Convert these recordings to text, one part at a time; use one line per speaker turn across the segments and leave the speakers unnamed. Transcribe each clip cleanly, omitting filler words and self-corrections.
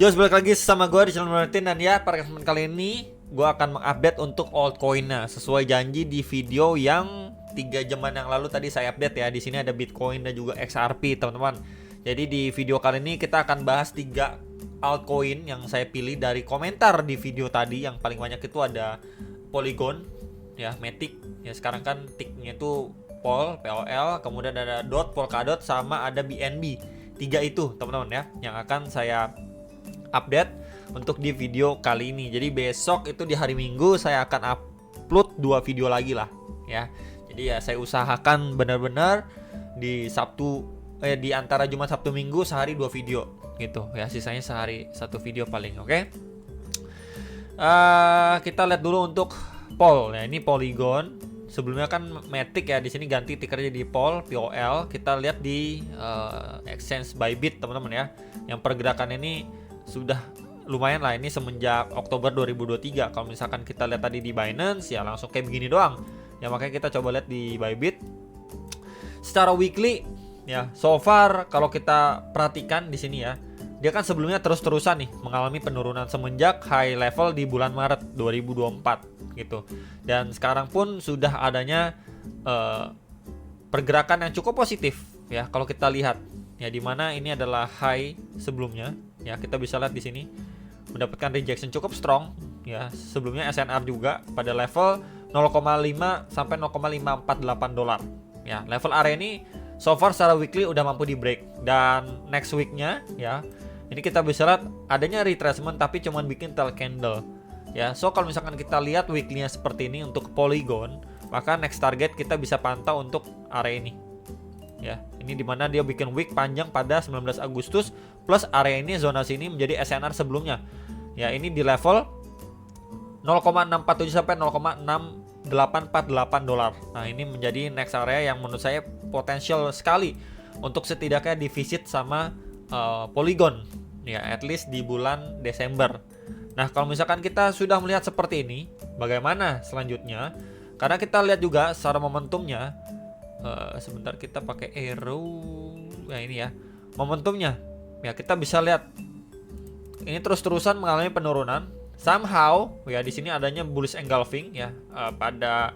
Balik lagi sama gue di channel Martin. Dan ya, pada kesempatan kali ini gue akan mengupdate untuk altcoin-nya sesuai janji di video yang 3 jaman yang lalu tadi saya update ya. Di sini ada Bitcoin dan juga XRP, teman-teman. Jadi di video kali ini kita akan bahas 3 altcoin yang saya pilih dari komentar di video tadi. Yang paling banyak itu ada Polygon, ya, Matic. Ya, sekarang kan ticknya itu POL, POL, kemudian ada DOT, Polkadot, sama ada BNB. 3 itu, teman-teman ya, yang akan saya update untuk di video kali ini. Jadi besok itu di hari Minggu saya akan upload 2 video lagi lah ya. Jadi ya saya usahakan benar-benar di di antara Jumat, Sabtu, Minggu sehari 2 video gitu ya. Sisanya sehari 1 video paling. Oke. Kita lihat dulu untuk POL ya. Ini Polygon. Sebelumnya kan Matic ya, di sini ganti tikernya di POL, POL. Kita lihat di exchange Bybit, teman-teman ya. Yang pergerakan ini sudah lumayan lah, ini semenjak Oktober 2023. Kalau misalkan kita lihat tadi di Binance ya langsung kayak begini doang. Ya makanya kita coba lihat di Bybit secara weekly ya. So far kalau kita perhatikan di sini ya, dia kan sebelumnya terus-terusan nih mengalami penurunan semenjak high level di bulan Maret 2024 gitu. Dan sekarang pun sudah adanya pergerakan yang cukup positif ya kalau kita lihat. Ya, dimana ini adalah high sebelumnya ya, kita bisa lihat di sini mendapatkan rejection cukup strong ya. Sebelumnya SNR juga pada level 0,5 sampai 0,548 dolar ya. Level area ini so far secara weekly udah mampu di break, dan next weeknya ya ini kita bisa lihat adanya retracement tapi cuman bikin tail candle ya. So kalau misalkan kita lihat weekly-nya seperti ini untuk Polygon, maka next target kita bisa pantau untuk area ini ya. Ini dimana dia bikin wick panjang pada 19 Agustus plus area ini, zona sini menjadi SNR sebelumnya ya. Ini di level 0,647 sampai 0,6848 dolar. Nah ini menjadi next area yang menurut saya potensial sekali untuk setidaknya di visit sama Polygon ya, at least di bulan Desember. Nah kalau misalkan kita sudah melihat seperti ini, bagaimana selanjutnya? Karena kita lihat juga secara momentumnya. Sebentar, kita pakai arrow ya, ini ya momentumnya ya. Kita bisa lihat ini terus-terusan mengalami penurunan somehow ya. Di sini adanya bullish engulfing ya pada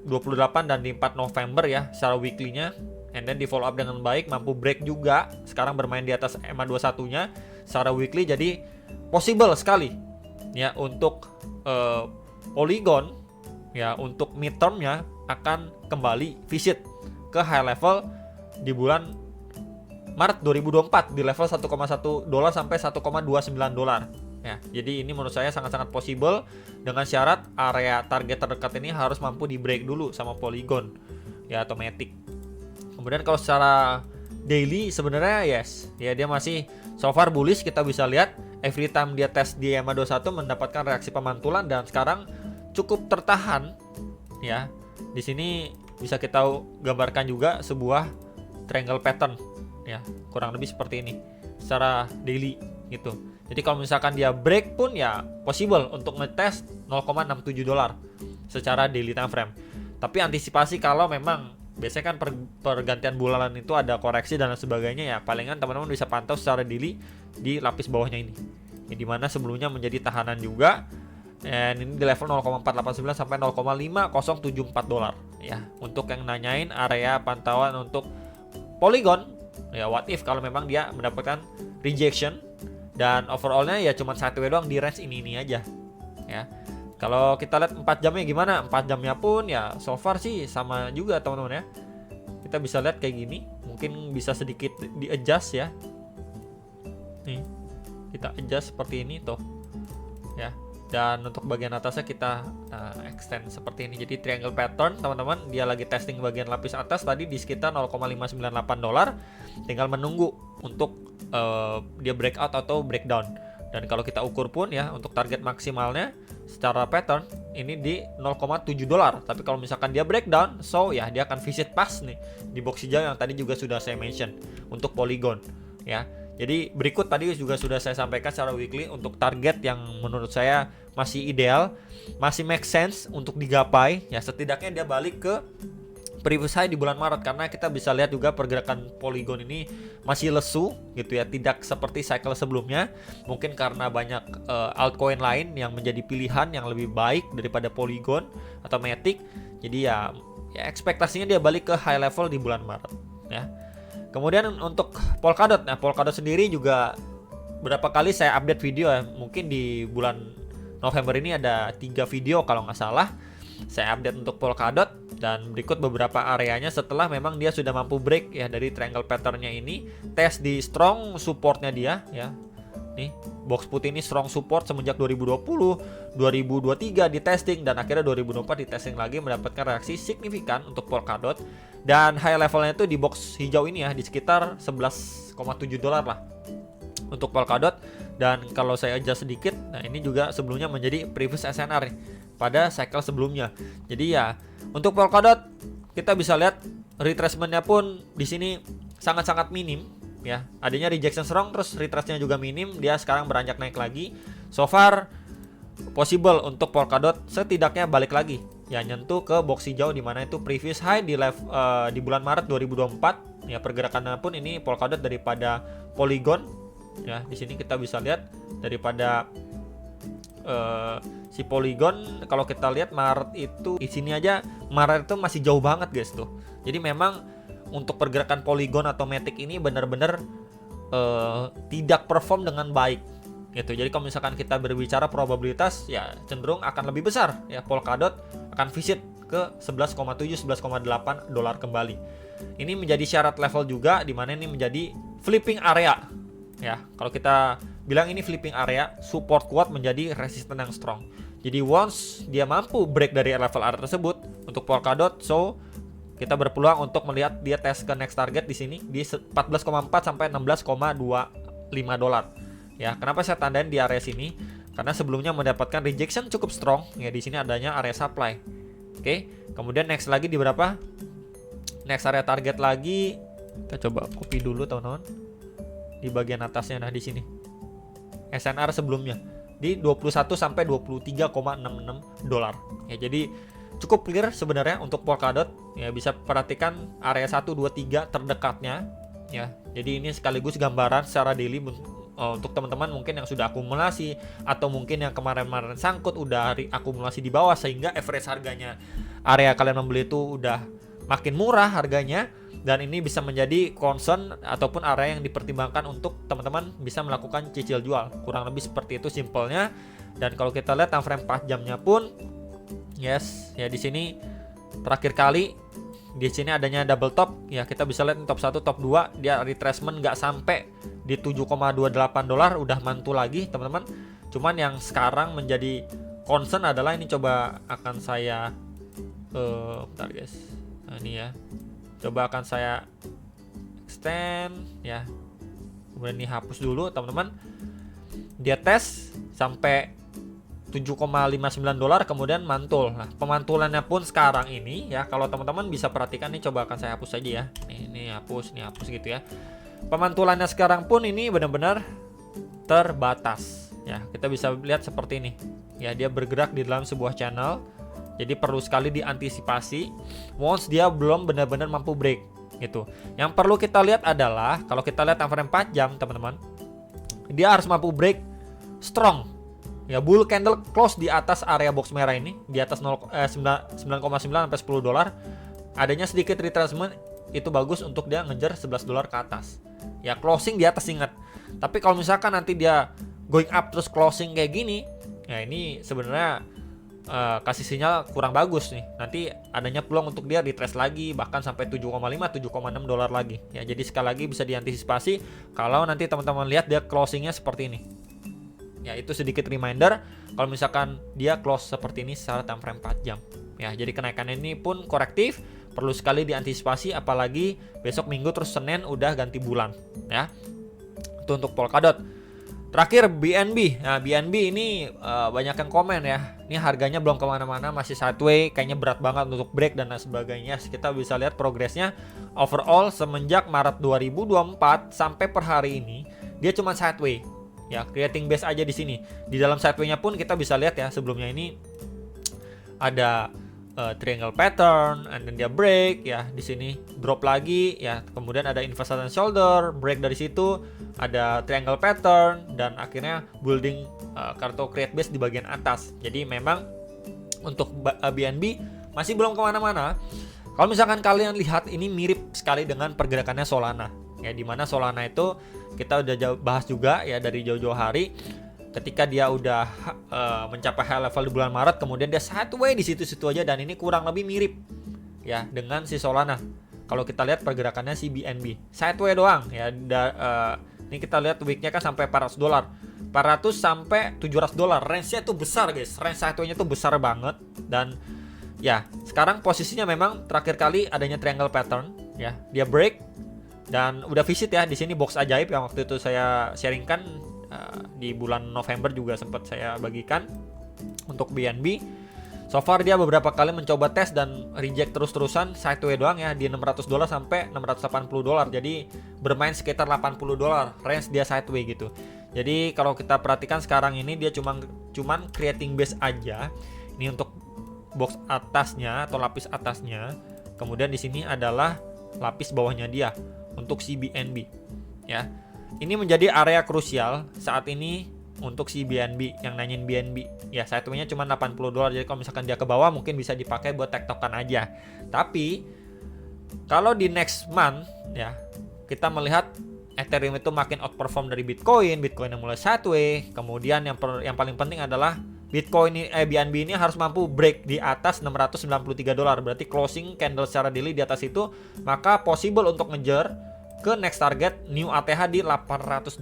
28 dan di 4 November ya secara weekly-nya, and then di follow up dengan baik, mampu break juga. Sekarang bermain di atas EMA21-nya secara weekly, jadi possible sekali ya untuk Polygon ya untuk midterm-nya akan kembali visit ke high level di bulan Maret 2024 di level 1,1 dolar sampai 1,29 dolar ya. Jadi ini menurut saya sangat-sangat possible, dengan syarat area target terdekat ini harus mampu di break dulu sama Polygon ya atau Matic. Kemudian kalau secara daily sebenarnya yes ya, dia masih so far bullish. Kita bisa lihat every time dia tes di EMA21 mendapatkan reaksi pemantulan, dan sekarang cukup tertahan ya. Di sini bisa kita gambarkan juga sebuah triangle pattern ya, kurang lebih seperti ini secara daily gitu. Jadi kalau misalkan dia break pun ya possible untuk ngetes 0,67 dolar secara daily time frame. Tapi antisipasi kalau memang biasanya kan pergantian bulanan itu ada koreksi dan sebagainya ya, palingan teman-teman bisa pantau secara daily di lapis bawahnya ini ya, dimana sebelumnya menjadi tahanan juga. Dan ini di level 0,489 sampai 0,5074 dolar ya. Untuk yang nanyain area pantauan untuk Polygon ya, what if kalau memang dia mendapatkan rejection dan overallnya ya cuma satu doang di range ini aja ya. Kalau kita lihat 4 jamnya gimana? 4 jamnya pun ya so far sih sama juga teman-teman ya. Kita bisa lihat kayak gini, mungkin bisa sedikit di adjust ya. Nih kita adjust seperti ini tuh ya. Dan untuk bagian atasnya kita extend seperti ini. Jadi triangle pattern teman-teman, dia lagi testing bagian lapis atas tadi di sekitar 0,598 dolar. Tinggal menunggu untuk dia breakout atau breakdown. Dan kalau kita ukur pun ya untuk target maksimalnya secara pattern ini di 0,7 dolar. Tapi kalau misalkan dia breakdown, so ya dia akan visit pas nih di box hijau yang tadi juga sudah saya mention untuk Polygon ya. Jadi berikut tadi juga sudah saya sampaikan secara weekly untuk target yang menurut saya masih ideal, masih make sense untuk digapai ya. Setidaknya dia balik ke previous high di bulan Maret, karena kita bisa lihat juga pergerakan Polygon ini masih lesu gitu ya, tidak seperti cycle sebelumnya. Mungkin karena banyak altcoin lain yang menjadi pilihan yang lebih baik daripada Polygon atau Matic. Jadi ya ekspektasinya dia balik ke high level di bulan Maret ya. Kemudian untuk Polkadot, nah Polkadot sendiri juga berapa kali saya update video ya. Mungkin di bulan November ini ada 3 video kalau nggak salah saya update untuk Polkadot, dan berikut beberapa areanya setelah memang dia sudah mampu break ya dari triangle patternnya ini, tes di strong supportnya dia ya. Nih box putih ini strong support semenjak 2020, 2023 di testing, dan akhirnya 2024 di testing lagi mendapatkan reaksi signifikan untuk Polkadot, dan high levelnya itu di box hijau ini ya, di sekitar 11,7 dolar lah untuk Polkadot. Dan kalau saya adjust sedikit, nah ini juga sebelumnya menjadi previous SNR nih pada cycle sebelumnya. Jadi ya untuk Polkadot kita bisa lihat retracement-nya pun di sini sangat-sangat minim ya. Adanya rejection strong, terus retrace-nya juga minim. Dia sekarang beranjak naik lagi. So far possible untuk Polkadot setidaknya balik lagi ya, nyentuh ke box hijau di mana itu previous high di bulan Maret 2024 ya. Pergerakannya pun ini Polkadot daripada Polygon ya. Di sini kita bisa lihat daripada si Polygon, kalau kita lihat Maret itu di sini aja Maret itu masih jauh banget guys tuh. Jadi memang untuk pergerakan Polygon atau Matic ini benar-benar tidak perform dengan baik gitu. Jadi kalau misalkan kita berbicara probabilitas ya cenderung akan lebih besar ya, Polkadot akan visit ke 11,7 11,8 dolar kembali. Ini menjadi syarat level juga, di mana ini menjadi flipping area ya. Kalau kita bilang ini flipping area, support kuat menjadi resisten yang strong. Jadi once dia mampu break dari level area tersebut untuk Polkadot, so kita berpeluang untuk melihat dia tes ke next target di sini di 14,4 sampai 16,25 dolar. Ya, kenapa saya tandain di area sini? Karena sebelumnya mendapatkan rejection cukup strong ya, di sini adanya area supply. Oke, kemudian next lagi di berapa? Next area target lagi, kita coba copy dulu teman-teman. Di bagian atasnya, nah di sini. SNR sebelumnya di 21 sampai 23,66 dolar. Ya, jadi cukup clear sebenarnya untuk Polkadot. Ya, bisa perhatikan area 1 2 3 terdekatnya ya. Jadi ini sekaligus gambaran secara daily untuk teman-teman mungkin yang sudah akumulasi atau mungkin yang kemarin-kemarin sangkut udah akumulasi di bawah sehingga average harganya area kalian membeli itu udah makin murah harganya, dan ini bisa menjadi concern ataupun area yang dipertimbangkan untuk teman-teman bisa melakukan cicil jual. Kurang lebih seperti itu simpelnya. Dan kalau kita lihat time frame 4 jamnya pun yes ya, di sini terakhir kali di sini adanya double top ya, kita bisa lihat top 1 top 2 dia retracement nggak sampai di 7,28 dolar udah mantul lagi teman-teman. Cuman yang sekarang menjadi concern adalah ini, coba akan saya bentar guys. Nah, ini ya. Coba akan saya extend ya. Kemudian ini hapus dulu teman-teman. Dia tes sampai 7,59 dolar kemudian mantul. Nah, pemantulannya pun sekarang ini ya, kalau teman-teman bisa perhatikan nih, coba akan saya hapus saja ya. Ini hapus gitu ya. Pemantulannya sekarang pun ini benar-benar terbatas. Ya, kita bisa lihat seperti ini. Ya, dia bergerak di dalam sebuah channel. Jadi perlu sekali diantisipasi once dia belum benar-benar mampu break gitu. Yang perlu kita lihat adalah kalau kita lihat time frame 4 jam teman-teman, dia harus mampu break strong. Ya, bull candle close di atas area box merah ini, di atas 9,9 sampai 10 dolar. Adanya sedikit retracement itu bagus untuk dia ngejar 11 dolar ke atas. Ya, closing di atas ingat. Tapi kalau misalkan nanti dia going up terus closing kayak gini, ya ini sebenarnya kasih sinyal kurang bagus nih. Nanti adanya peluang untuk dia retrace lagi bahkan sampai 7,5 7,6 dolar lagi. Ya, jadi sekali lagi bisa diantisipasi kalau nanti teman-teman lihat dia closingnya seperti ini. Ya, itu sedikit reminder kalau misalkan dia close seperti ini secara time frame 4 jam. Ya, jadi kenaikan ini pun korektif, perlu sekali diantisipasi apalagi besok Minggu terus Senin udah ganti bulan ya. Itu untuk Polkadot. Terakhir BNB. Nah, BNB ini banyak yang komen ya. Ini harganya belum kemana-mana, masih sideways, kayaknya berat banget untuk break dan lain sebagainya. Kita bisa lihat progresnya overall semenjak Maret 2024 sampai per hari ini dia cuma sideways. Ya, creating base aja di sini. Di dalam sideways-nya pun kita bisa lihat ya, sebelumnya ini ada triangle pattern, and then dia break ya, di sini drop lagi ya, kemudian ada inverse and shoulder, break dari situ, ada triangle pattern, dan akhirnya building kartu create base di bagian atas. Jadi memang untuk BNB masih belum kemana-mana. Kalau misalkan kalian lihat, ini mirip sekali dengan pergerakannya Solana ya, dimana Solana itu kita udah bahas juga ya dari jauh-jauh hari. Ketika dia udah mencapai high level di bulan Maret, kemudian dia sideways di situ-situ aja, dan ini kurang lebih mirip ya dengan si Solana. Kalau kita lihat pergerakannya si BNB sideways doang ya. Ini kita lihat weeknya kan sampai $400, 400 sampai $700. Range-nya itu besar guys, range sideways-nya itu besar banget. Dan ya sekarang posisinya memang terakhir kali adanya triangle pattern ya, dia break dan udah visit ya. Di sini box ajaib yang waktu itu saya sharingkan di bulan November juga sempat saya bagikan untuk BNB. So far dia beberapa kali mencoba tes dan reject terus-terusan, sideways doang ya, di $600 sampai $680. Jadi bermain sekitar $80, range dia sideways gitu. Jadi kalau kita perhatikan sekarang ini dia cuman creating base aja. Ini untuk box atasnya atau lapis atasnya. Kemudian di sini adalah lapis bawahnya dia untuk si BNB ya. Ini menjadi area krusial saat ini untuk si BNB, yang nanyain BNB ya. Sideways-nya cuma $80. Jadi kalau misalkan dia ke bawah mungkin bisa dipakai buat tektokan aja. Tapi kalau di next month ya, kita melihat Ethereum itu makin outperform dari Bitcoin yang mulai sideways. Kemudian yang paling penting adalah BNB ini harus mampu break di atas $693. Berarti closing candle secara daily di atas itu, maka possible untuk ngejar ke next target new ATH di $800.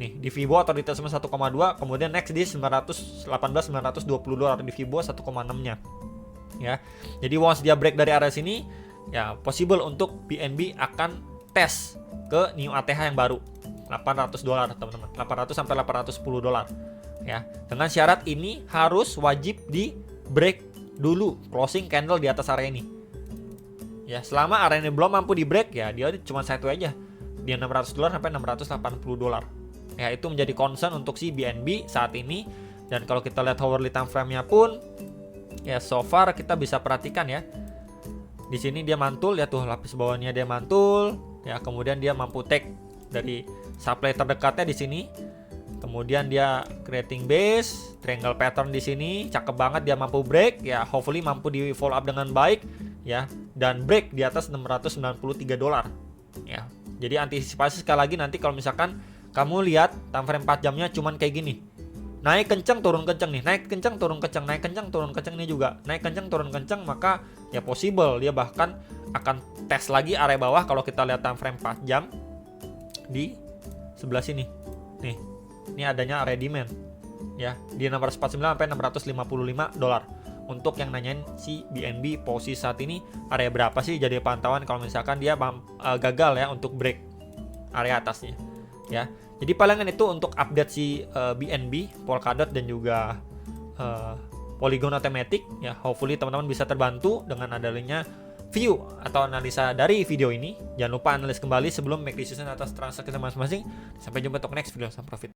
Nih di Fibo atau di Tesla 1,2, kemudian next di $920 di Fibo 1,6-nya. Ya. Jadi once dia break dari area sini, ya possible untuk BNB akan tes ke new ATH yang baru $800 teman-teman. 800 sampai $810. Ya. Dengan syarat ini harus wajib di break dulu closing candle di atas area ini. Ya, selama area ini belum mampu di break ya, dia cuma sideways aja. Dia $600 sampai $680. Ya, itu menjadi concern untuk si BNB saat ini. Dan kalau kita lihat hourly time frame-nya pun ya so far kita bisa perhatikan ya. Di sini dia mantul ya, tuh lapis bawahnya dia mantul ya, kemudian dia mampu take dari supply terdekatnya di sini. Kemudian dia creating base, triangle pattern di sini, cakep banget, dia mampu break ya, hopefully mampu di follow up dengan baik ya, dan break di atas $693 ya. Jadi antisipasi sekali lagi nanti kalau misalkan kamu lihat time frame 4 jamnya cuman kayak gini. Naik kencang turun kencang nih, naik kencang turun kencang, naik kencang turun kencang, ini juga naik kencang turun kencang, maka ya possible dia bahkan akan tes lagi area bawah. Kalau kita lihat time frame 4 jam di sebelah sini. Nih. Ini adanya area demand ya di $649 sampai $655. Untuk yang nanyain si BNB posisi saat ini area berapa sih, jadi pantauan kalau misalkan dia gagal ya untuk break area atasnya ya. Jadi palingan itu untuk update si BNB, Polkadot dan juga Polygon Automatic ya. Hopefully teman-teman bisa terbantu dengan adanya view atau analisa dari video ini. Jangan lupa analis kembali sebelum make decision atas transaksi masing-masing. Sampai jumpa untuk next video. Sampai profit.